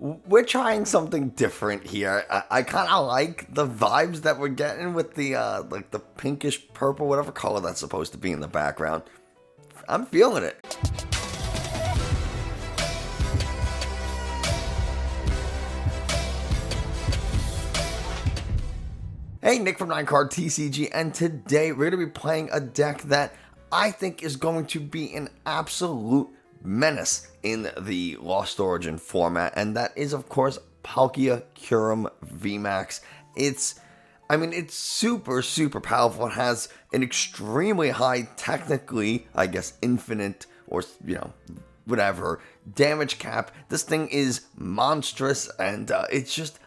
we're trying something different here. I kind of like the vibes that we're getting with the like the pinkish purple, whatever color that's supposed to be in the background. I'm feeling it. Hey, Nick from 9Card TCG, and today we're going to be playing a deck that I think is going to be an absolute menace in the Lost Origin format, and that is, of course, Palkia Kyurem VMAX. It's super powerful. It has an extremely high, technically, I guess, infinite, or, whatever, damage cap. This thing is monstrous, and it's just,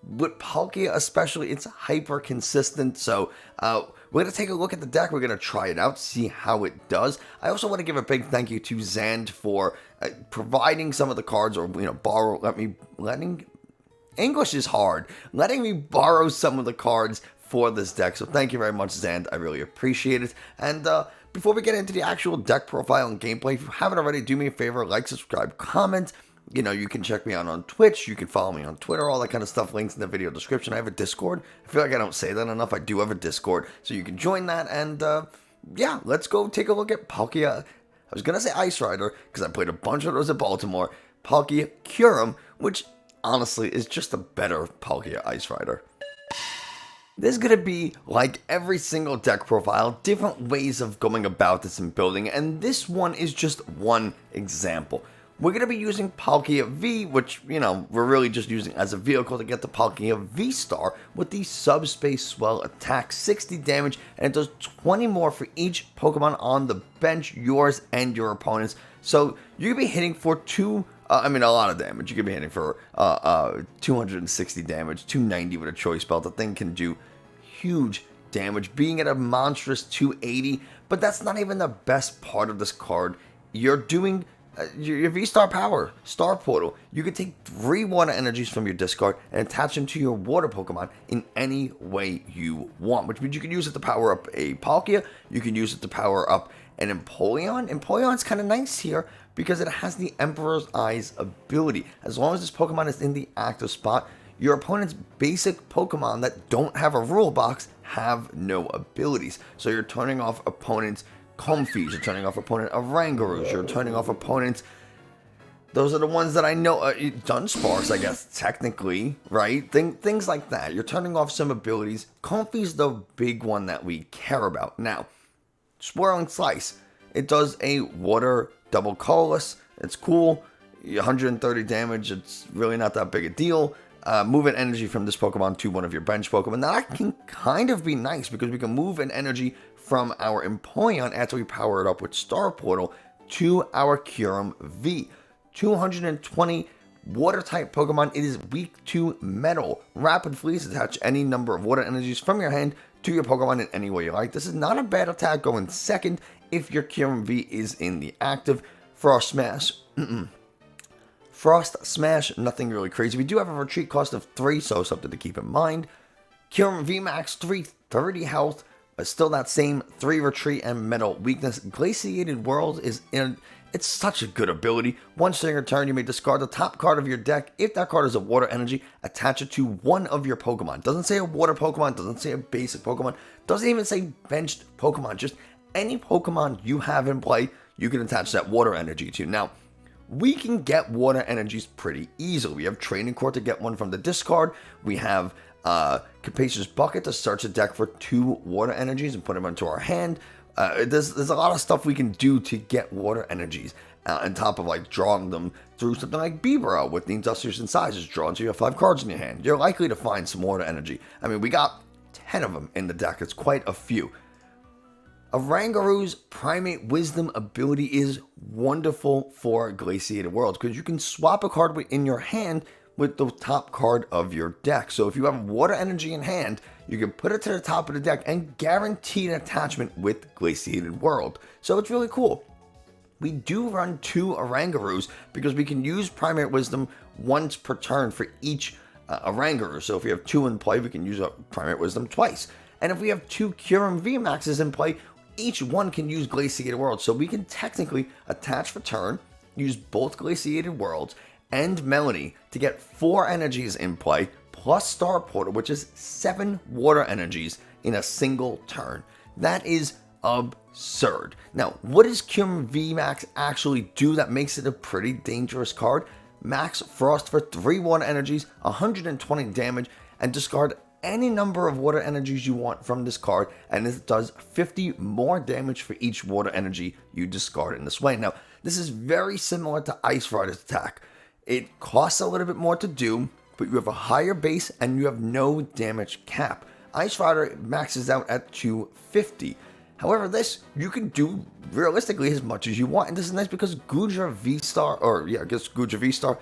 with Palkia especially, it's hyper consistent. So we're going to take a look at the deck. We're going to try it out, see how it does. I also want to give a big thank you to Zand for providing some of the cards, or English is hard, letting me borrow some of the cards for this deck. So thank you very much, Zand. I really appreciate it. And before we get into the actual deck profile and gameplay, if you haven't already, do me a favor, like, subscribe, comment. You can check me out on Twitch, you can follow me on Twitter, all that kind of stuff, links in the video description. I have a Discord. I feel like I don't say that enough. I do have a Discord, so you can join that, and yeah, let's go take a look at Palkia. I was going to say Ice Rider, because I played a bunch of those at Baltimore. Palkia Kyurem, which honestly is just a better Palkia Ice Rider. There's going to be, like every single deck profile, different ways of going about this and building, and this one is just one example. We're going to be using Palkia V, which, we're really just using as a vehicle to get the Palkia VSTAR with the Subspace Swell attack, 60 damage, and it does 20 more for each Pokemon on the bench, yours and your opponent's. So you could be hitting for a lot of damage. You could be hitting for 260 damage, 290 with a Choice Belt. The thing can do huge damage, being at a monstrous 280, but that's not even the best part of this card. You're doing your VSTAR power, Star Portal. You can take 3 water energies from your discard and attach them to your water Pokemon in any way you want, which means you can use it to power up a Palkia, you can use it to power up an Empoleon. Empoleon's kind of nice here because it has the Emperor's Eyes ability. As long as this Pokemon is in the active spot, your opponent's basic Pokemon that don't have a rule box have no abilities. So you're turning off opponents' Comfeys, you're turning off opponent Orangurus, you're turning off opponents, those are the ones that I know, Dunsparks, I guess, technically, right? Things like that. You're turning off some abilities. Comfey's the big one that we care about. Now, Swirling Slice, it does a water double colorless, it's cool, 130 damage, it's really not that big a deal. Move an energy from this Pokemon to one of your bench Pokemon. Now that can kind of be nice because we can move an energy from our Empoleon after we power it up with Star Portal to our Kyurem V. 220 water type Pokemon. It is weak to metal. Rapid Freeze, attach any number of water energies from your hand to your Pokemon in any way you like. This is not a bad attack going second if your Kyurem V is in the active. Frost Smash. Frost Smash, nothing really crazy. We do have a retreat cost of 3, so something to keep in mind. Kyurem VMAX 330 health, but still that same 3 retreat and metal weakness. Glaciated World it's such a good ability. Once during your turn, you may discard the top card of your deck. If that card is a water energy, attach it to one of your Pokemon. Doesn't say a water Pokemon, doesn't say a basic Pokemon, doesn't even say benched Pokemon. Just any Pokemon you have in play, you can attach that water energy to. Now, we can get water energies pretty easily. We have Training Court to get one from the discard. We have Capacious Bucket to search a deck for 2 water energies and put them into our hand. There's a lot of stuff we can do to get water energies on top of like drawing them through something like Bibarel with the Industrious Incisors drawn, so you have 5 cards in your hand. You're likely to find some water energy. I mean, we got 10 of them in the deck. It's quite a few. Oranguru's Primate Wisdom ability is wonderful for Glaciated Worlds because you can swap a card in your hand with the top card of your deck. So if you have water energy in hand, you can put it to the top of the deck and guarantee an attachment with Glaciated World. So it's really cool. We do run 2 Orangurus because we can use Primate Wisdom once per turn for each Oranguru. So if we have 2 in play, we can use Primate Wisdom twice. And if we have 2 Kyurem VMAXs in play, each one can use Glaciated Worlds. So we can technically attach for turn, use both Glaciated Worlds, and Melony to get 4 energies in play, plus Star Portal, which is 7 water energies in a single turn. That is absurd. Now, what does Kyurem VMAX actually do that makes it a pretty dangerous card? Max Frost for 3 water energies, 120 damage, and discard any number of water energies you want from this card, and it does 50 more damage for each water energy you discard in this way. Now, this is very similar to Ice Rider's attack. It costs a little bit more to do, but you have a higher base and you have no damage cap. Ice Rider maxes out at 250. However, this, you can do realistically as much as you want, and this is nice because Goodra VSTAR, or yeah, I guess Goodra VSTAR,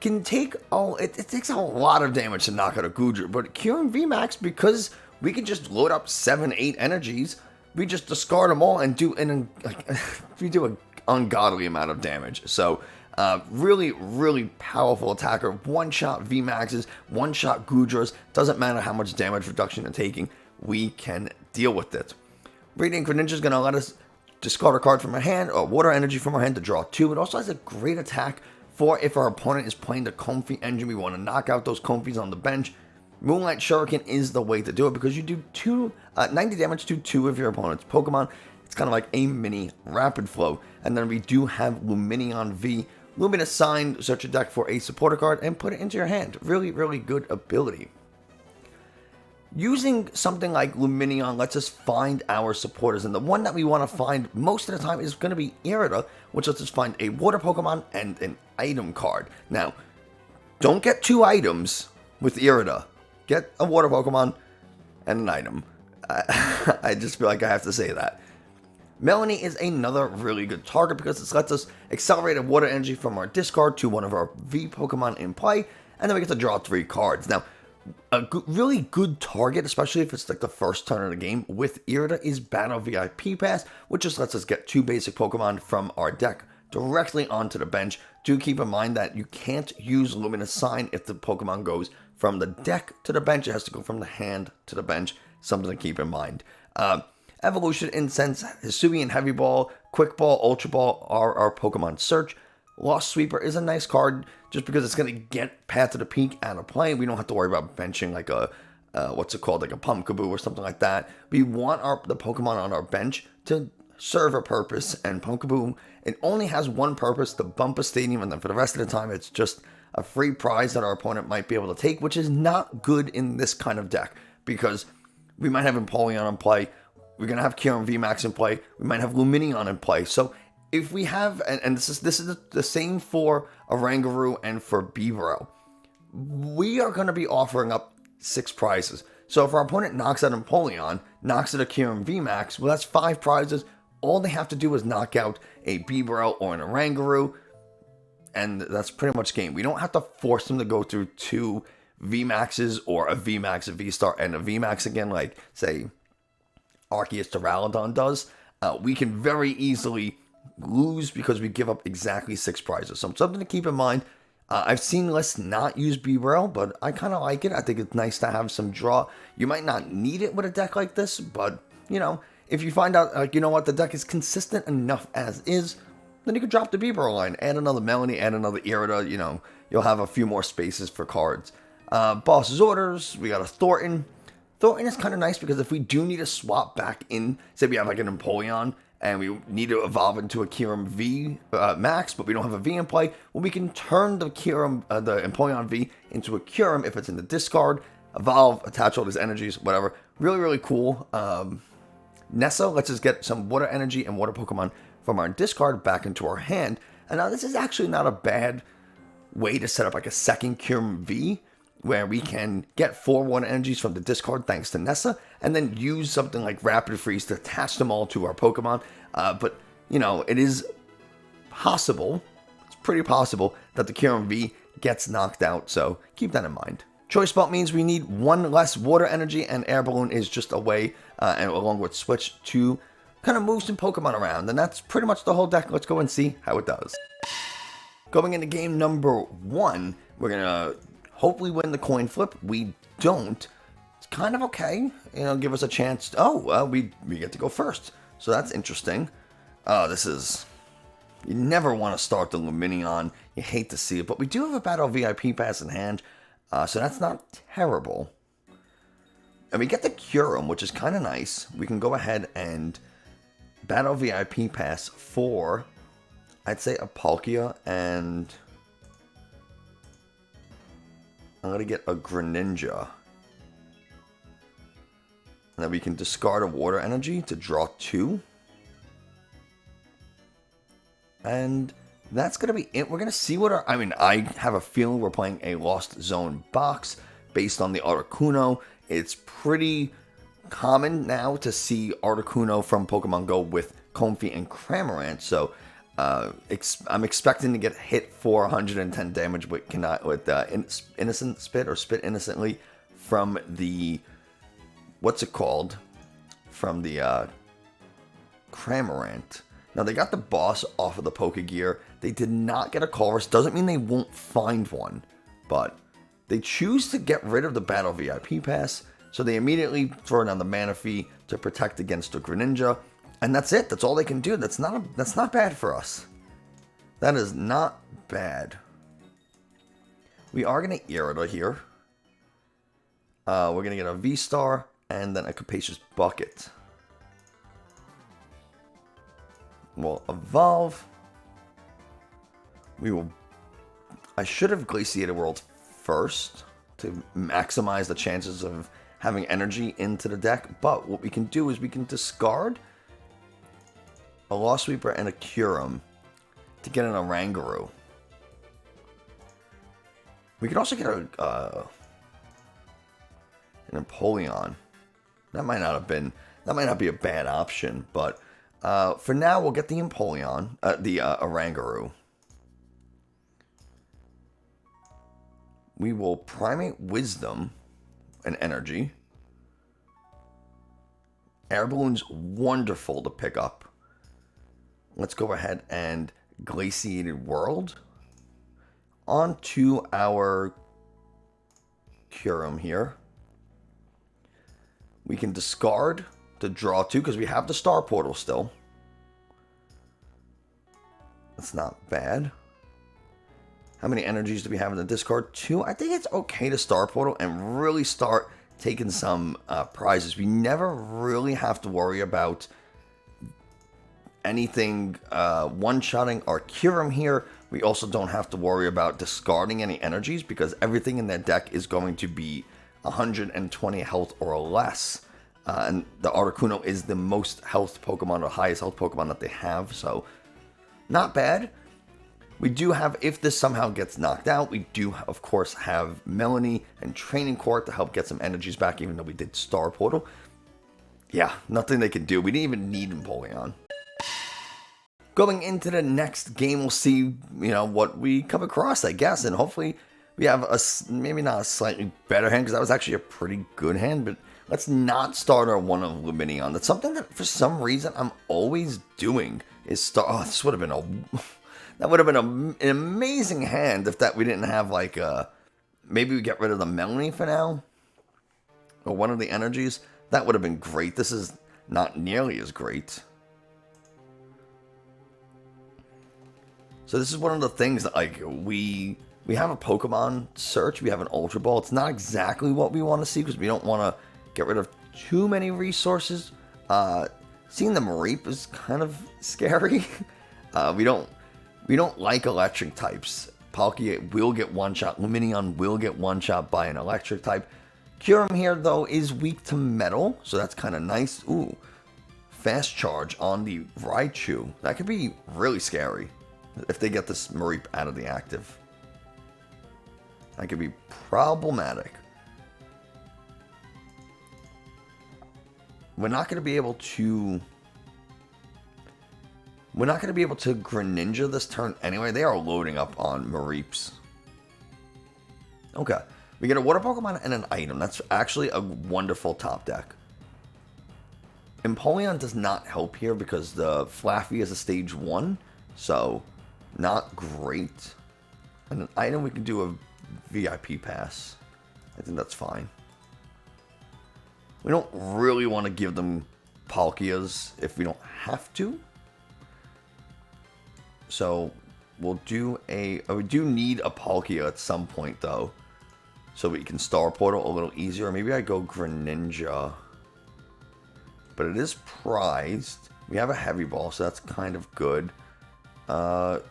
can take, it takes a lot of damage to knock out a Goodra, but Kyurem VMAX, because we can just load up 7-8 energies, we just discard them all and do an ungodly amount of damage. So, really, really powerful attacker. One-shot VMAXs, one-shot Goodras, doesn't matter how much damage reduction you're taking, we can deal with it. Radiant Greninja is going to let us discard a card from our hand, or water energy from our hand to draw 2. It also has a great attack for if our opponent is playing the Comfey engine, we want to knock out those Comfeys on the bench. Moonlight Shuriken is the way to do it because you do 90 damage to 2 of your opponent's Pokemon. It's kind of like a mini Rapid Flow. And then we do have Lumineon V. Lumina Sign, search your deck for a supporter card and put it into your hand. Really, really good ability. Using something like Lumineon lets us find our supporters, and the one that we want to find most of the time is going to be Irida, which lets us find a water Pokemon and an item card. Now, don't get 2 items with Irida. Get a water Pokemon and an item. I just feel like I have to say that. Melony is another really good target because it lets us accelerate a water energy from our discard to one of our V Pokemon in play, and then we get to draw 3 cards. Now, a really good target, especially if it's like the first turn of the game with Irida, is Battle VIP Pass, which just lets us get 2 basic Pokemon from our deck directly onto the bench. Do keep in mind that you can't use Luminous Sign if the Pokemon goes from the deck to the bench. It has to go from the hand to the bench. Something to keep in mind. Evolution Incense, Hisuian Heavy Ball, Quick Ball, Ultra Ball are our Pokemon Search. Lost Sweeper is a nice card just because it's going to get Path to the Peak out of play. We don't have to worry about benching like a, what's it called, like a Pumpkaboo or something like that. We want the Pokemon on our bench to serve a purpose, and Pumpkaboo, it only has one purpose, to bump a stadium, and then for the rest of the time, it's just a free prize that our opponent might be able to take, which is not good in this kind of deck, because we might have Empoleon in play, we're going to have Kyurem VMAX in play, we might have Lumineon in play, so if we have, and this is the same for Oranguru and for Bibarel, we are going to be offering up 6 prizes. So if our opponent knocks out Empoleon, knocks out a Kyurem VMAX, well, that's 5 prizes. All they have to do is knock out a Bibarel or an Oranguru, and that's pretty much game. We don't have to force them to go through 2 VMAXs or a VMAX, a VSTAR, and a VMAX again, like, say, Arceus to Ralladon does. We can very easily lose because we give up exactly 6 prizes. So something to keep in mind. I've seen lists not use Bibarel, but I kind of like it. I think it's nice to have some draw. You might not need it with a deck like this, but, you know, if you find out, like, you know what, the deck is consistent enough as is, then you can drop the Bibarel line, add another Melony, add another Irida, you know, you'll have a few more spaces for cards. Boss's Orders, we got a Thorton. Thorton is kind of nice because if we do need to swap back in, say we have like an Empoleon, and we need to evolve into a Kyurem V Max, but we don't have a V in play, well, we can turn the Empoleon V into a Kyurem if it's in the discard, evolve, attach all these energies, whatever. Really, really cool. Nessa lets us get some water energy and water Pokemon from our discard back into our hand. And now this is actually not a bad way to set up like a second Kyurem V, where we can get 4 water energies from the discard thanks to Nessa, and then use something like Rapid Freeze to attach them all to our Pokemon. But, you know, it is possible, it's pretty possible, that the Kyurem V gets knocked out, so keep that in mind. Choice Belt means we need 1 less water energy, and Air Balloon is just a way, and along with Switch, to kind of move some Pokemon around, and that's pretty much the whole deck. Let's go and see how it does. Going into game number 1, we're going to hopefully win the coin flip. We don't. It's kind of okay. You know, give us a chance. Oh, well, we get to go first. So that's interesting. This is You never want to start the Lumineon. You hate to see it, but we do have a Battle VIP Pass in hand, so that's not terrible. And we get the Kyurem, which is kind of nice. We can go ahead and Battle VIP Pass for, I'd say, a Palkia, and I'm going to get a Greninja. And then we can discard a Water Energy to draw 2. And that's going to be it. We're going to see what our... I mean, I have a feeling we're playing a Lost Zone box based on the Articuno. It's pretty common now to see Articuno from Pokemon Go with Comfey and Cramorant. So I'm expecting to get hit for 110 damage with Innocent Spit or Spit Innocently from the... What's it called? From the Cramorant. Now, they got the boss off of the Pokegear. They did not get a Colress. Doesn't mean they won't find one. But they choose to get rid of the Battle VIP Pass. So they immediately throw down the mana fee to protect against the Greninja. And that's it. That's all they can do. That's not bad for us. That is not bad. We are going to Irida here. We're going to get a VSTAR and then a Capacious Bucket. We'll evolve. I should have Glaciated World first to maximize the chances of having energy into the deck. But what we can do is we can discard a Lost Sweeper and a Kyurem to get an Oranguru. We could also get an Empoleon. That might not be a bad option, but for now we'll get the Empoleon, the Oranguru. We will Primate Wisdom and Energy. Air Balloon's wonderful to pick up. Let's go ahead and Glaciated World onto our Kyurem here. We can discard to draw 2 because we have the Star Portal still. That's not bad. How many energies do we have in the discard? 2. I think it's okay to Star Portal and really start taking some prizes. We never really have to worry about anything one-shotting our Kyurem here. We also don't have to worry about discarding any energies because everything in their deck is going to be 120 health or less. And the Articuno is the most health Pokemon, or highest health Pokemon that they have, so not bad. We do have, if this somehow gets knocked out, we do, of course, have Melony and Training Court to help get some energies back, even though we did Star Portal. Yeah, nothing they can do. We didn't even need Empoleon. Going into the next game, we'll see, what we come across, I guess, and hopefully we have maybe not a slightly better hand, because that was actually a pretty good hand, but let's not start our one of Lumineon. That's something that, for some reason, I'm always doing, is start... Oh, this would have been that would have been an amazing hand if we didn't have, maybe we get rid of the Melony for now, or one of the energies. That would have been great. This is not nearly as great. So this is one of the things that, we have a Pokemon search, we have an Ultra Ball. It's not exactly what we want to see because we don't want to get rid of too many resources. Seeing the Mareep is kind of scary. We don't like electric types. Palkia will get one-shot. Lumineon will get one-shot by an electric type. Kyurem here, though, is weak to metal, so that's kind of nice. Ooh, fast charge on the Raichu. That could be really scary if they get this Mareep out of the active. That could be problematic. We're not going to be able to Greninja this turn anyway. They are loading up on Mareeps. Okay. We get a Water Pokemon and an item. That's actually a wonderful top deck. Empoleon does not help here because the Flaffy is a stage 1. So, not great. And an item, we can do a VIP pass. I think that's fine. We don't really want to give them Palkias if we don't have to. So we'll do we do need a Palkia at some point though, so we can Star Portal a little easier. Maybe I go Greninja, but it is prized. We have a Heavy Ball, so that's kind of good. So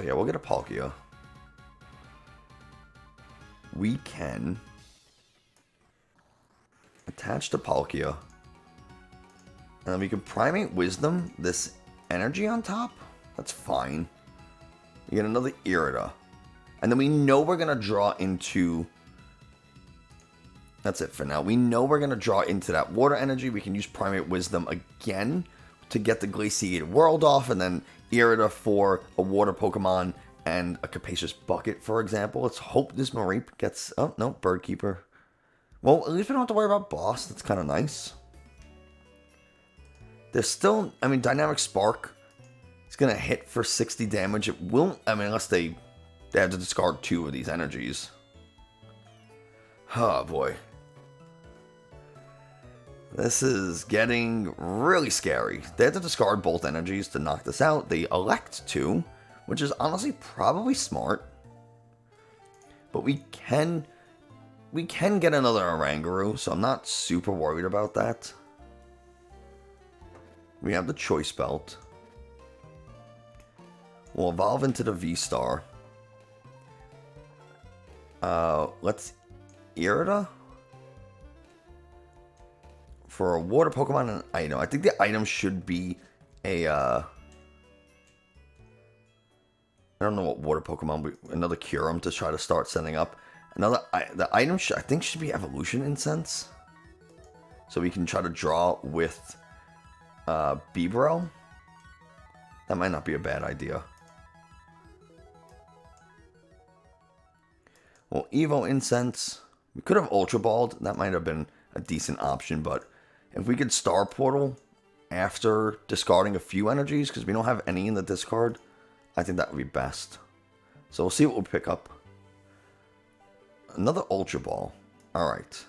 yeah, we'll get a Palkia. We can attach to Palkia, and then we can Primate Wisdom this energy on top. That's fine. We get another Irida, and then we know we're gonna draw into. That's it for now. We know we're gonna draw into that water energy. We can use Primate Wisdom again to get the Glaciated World off, and then Irida for a water Pokemon and a Capacious Bucket, for example. Let's hope this Mareep gets... Oh, no, Bird Keeper. Well, at least we don't have to worry about Boss. That's kind of nice. There's still... I mean, Dynamic Spark is going to hit for 60 damage. It won't... I mean, unless they have to discard 2 of these energies. Oh, boy. This is getting really scary. They have to discard both energies to knock this out. They elect to, which is honestly probably smart. But we can get another Oranguru, so I'm not super worried about that. We have the Choice Belt. We'll evolve into the VSTAR. Let's Irida for a water Pokemon and an item. I think the item should be a I don't know what water Pokemon. Another Kyurem to try to start sending up. The item I think should be Evolution Incense, so we can try to draw with Bibarel. That might not be a bad idea. Well, Evo Incense. We could have Ultra Balled. That might have been a decent option, but if we could Star Portal after discarding a few energies, because we don't have any in the discard, I think that would be best. So we'll see what we'll pick up. Another Ultra Ball. Alright.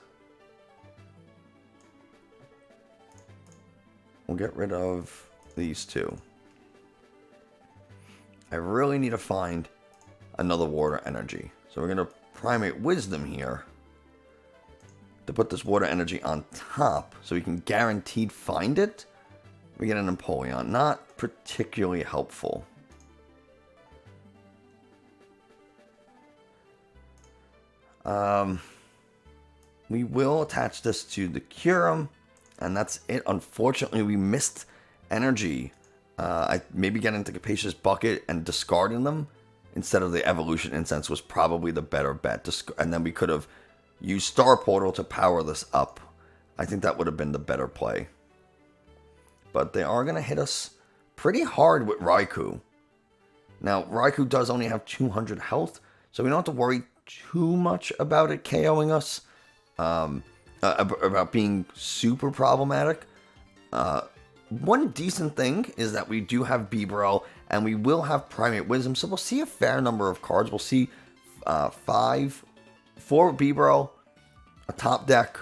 We'll get rid of these 2. I really need to find another water energy. So we're going to Primate Wisdom here to put this water energy on top so we can guaranteed find it. We get an Empoleon. Not particularly helpful. We will attach this to the Kyurem, and that's it. Unfortunately, we missed energy. Maybe getting the Capacious Bucket and discarding them instead of the Evolution Incense was probably the better bet. And then we could have used Star Portal to power this up. I think that would have been the better play. But they are going to hit us pretty hard with Raikou. Now, Raikou does only have 200 health, so we don't have to worry too much about it KOing us. About being super problematic. One decent thing is that we do have Bibarel, and we will have Primate Wisdom, so we'll see a fair number of cards. We'll see 4 Bibarel, a top deck.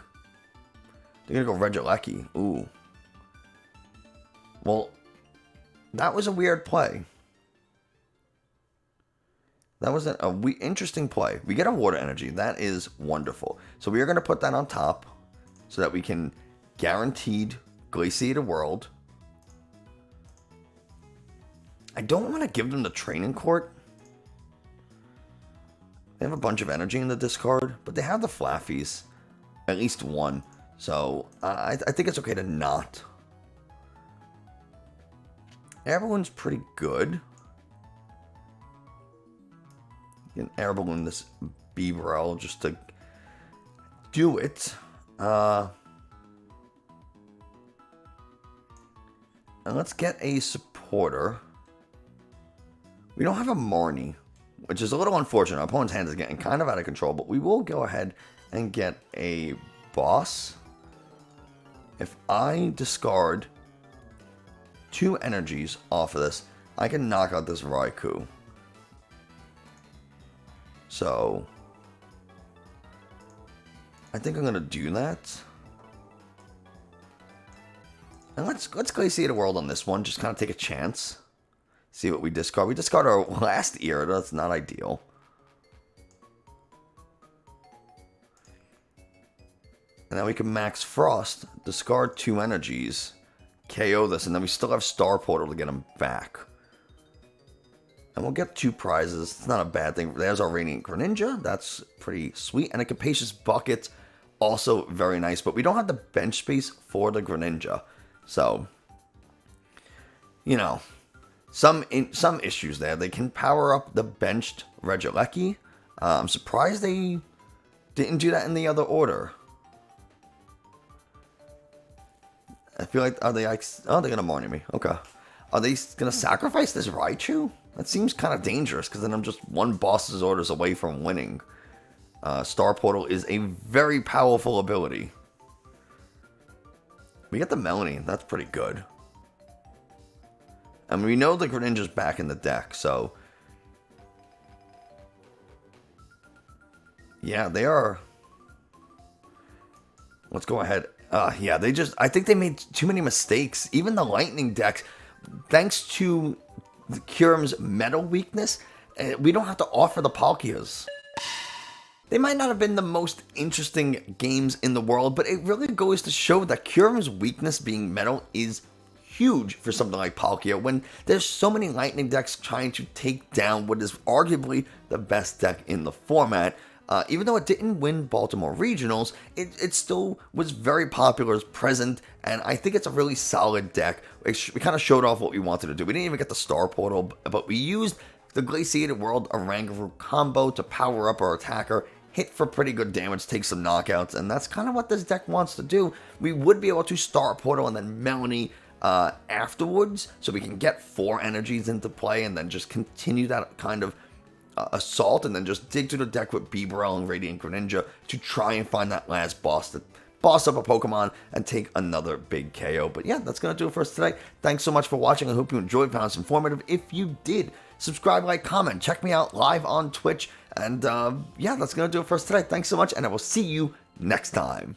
They're going to go Regieleki. Ooh. Well, that was a weird play. That was an interesting play. We get a water energy. That is wonderful. So we are going to put that on top so that we can guaranteed Glaciated World. I don't want to give them the Training Court. They have a bunch of energy in the discard, but they have the Flaffies. At least one. So I think it's okay to not. Air Balloon's pretty good. You can Air Balloon this Bibarel just to do it. And let's get a supporter. We don't have a Marnie, which is a little unfortunate. Our opponent's hand is getting kind of out of control, but we will go ahead and get a Boss. If I discard 2 energies off of this, I can knock out this Raikou. So I think I'm gonna do that. And let's Glaciate the World on this one. Just kind of take a chance. See what we discard. We discard our last Irida. That's not ideal. And then we can max Frost, discard 2 energies, KO this, and then we still have Star Portal to get him back. And we'll get 2 prizes. It's not a bad thing. There's our Radiant Greninja. That's pretty sweet. And a Capacious Bucket, also very nice. But we don't have the bench space for the Greninja. So, you know, some issues there. They can power up the benched Regieleki. I'm surprised they didn't do that in the other order. I feel like, are they like, oh, they're going to Marnie me. Okay. Are they going to sacrifice this Raichu? That seems kind of dangerous, because then I'm just 1 boss's orders away from winning. Star Portal is a very powerful ability. We get the Melony. That's pretty good. And we know the Greninja's back in the deck, so... yeah, they are... let's go ahead. Yeah, I think they made too many mistakes. Even the Lightning decks, thanks to Kyurem's metal weakness, we don't have to offer the Palkias. They might not have been the most interesting games in the world, but it really goes to show that Kyurem's weakness being metal is huge for something like Palkia, when there's so many Lightning decks trying to take down what is arguably the best deck in the format. Even though it didn't win Baltimore Regionals, it still was very popular as present, and I think it's a really solid deck. We kind of showed off what we wanted to do. We didn't even get the Star Portal, but we used the Glaciated World Oranguru combo to power up our attacker, hit for pretty good damage, take some knockouts, and that's kind of what this deck wants to do. We would be able to Star Portal and then Melony afterwards, so we can get 4 energies into play and then just continue that kind of assault, and then just dig through the deck with Bibarel and Radiant Greninja to try and find that last boss to boss up a Pokemon and take another big KO. But yeah, that's going to do it for us today. Thanks so much for watching. I hope you enjoyed, found this informative. If you did, subscribe, like, comment, check me out live on Twitch, and yeah, that's going to do it for us today. Thanks so much, and I will see you next time.